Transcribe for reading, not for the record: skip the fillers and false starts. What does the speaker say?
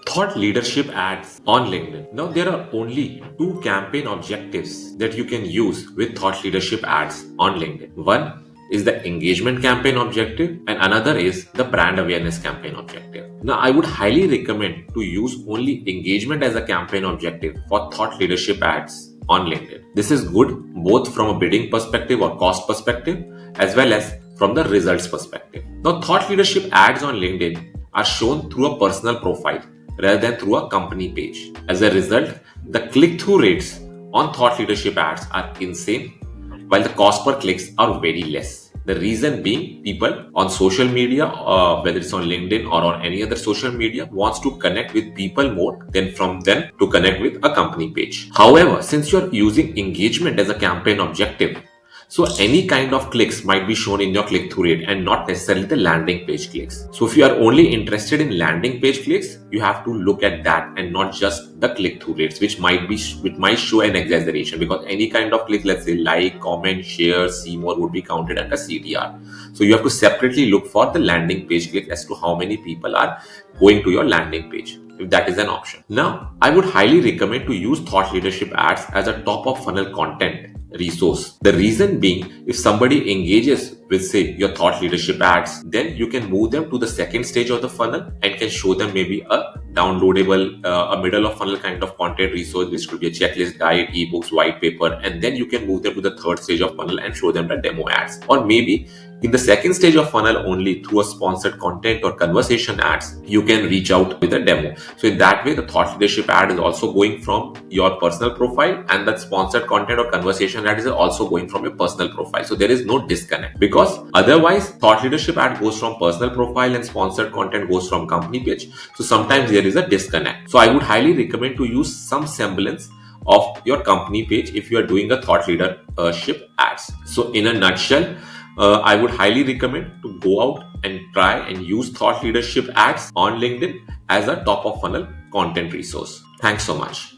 Thought leadership ads on LinkedIn. Now, there are only two campaign objectives that you can use with thought leadership ads on LinkedIn. One is the engagement campaign objective, and another is the brand awareness campaign objective. Now, I would highly recommend to use only engagement as a campaign objective for thought leadership ads on LinkedIn. This is good both from a bidding perspective or cost perspective, as well as from the results perspective. Now, thought leadership ads on LinkedIn are shown through a personal profile rather than through a company page. As a result, the click-through rates on thought leadership ads are insane, while the cost per clicks are very less. The reason being, people on social media, whether it's on LinkedIn or on any other social media, wants to connect with people more than from them to connect with a company page. However, since you're using engagement as a campaign objective, so any kind of clicks might be shown in your click-through rate and not necessarily the landing page clicks. So if you are only interested in landing page clicks, you have to look at that and not just the click-through rates, which might show an exaggeration, because any kind of click, let's say like, comment, share, see more, would be counted under CTR. So you have to separately look for the landing page click as to how many people are going to your landing page, if that is an option. Now, I would highly recommend to use thought leadership ads as a top of funnel content resource. The reason being, if somebody engages with, say, your thought leadership ads, then you can move them to the second stage of the funnel and can show them maybe a downloadable, a middle of funnel kind of content resource, which could be a checklist, guide, ebooks, white paper, and then you can move them to the third stage of funnel and show them the demo ads. Or maybe in the second stage of funnel, only through a sponsored content or conversation ads, you can reach out with a demo. So in that way, the thought leadership ad is also going from your personal profile, and that sponsored content or conversation ad is also going from your personal profile. So there is no disconnect, because otherwise thought leadership ad goes from personal profile and sponsored content goes from company page. So sometimes there is a disconnect. So I would highly recommend to use some semblance of your company page if you are doing a thought leadership ads. So in a nutshell, I would highly recommend to go out and try and use thought leadership ads on LinkedIn as a top of funnel content resource. Thanks so much.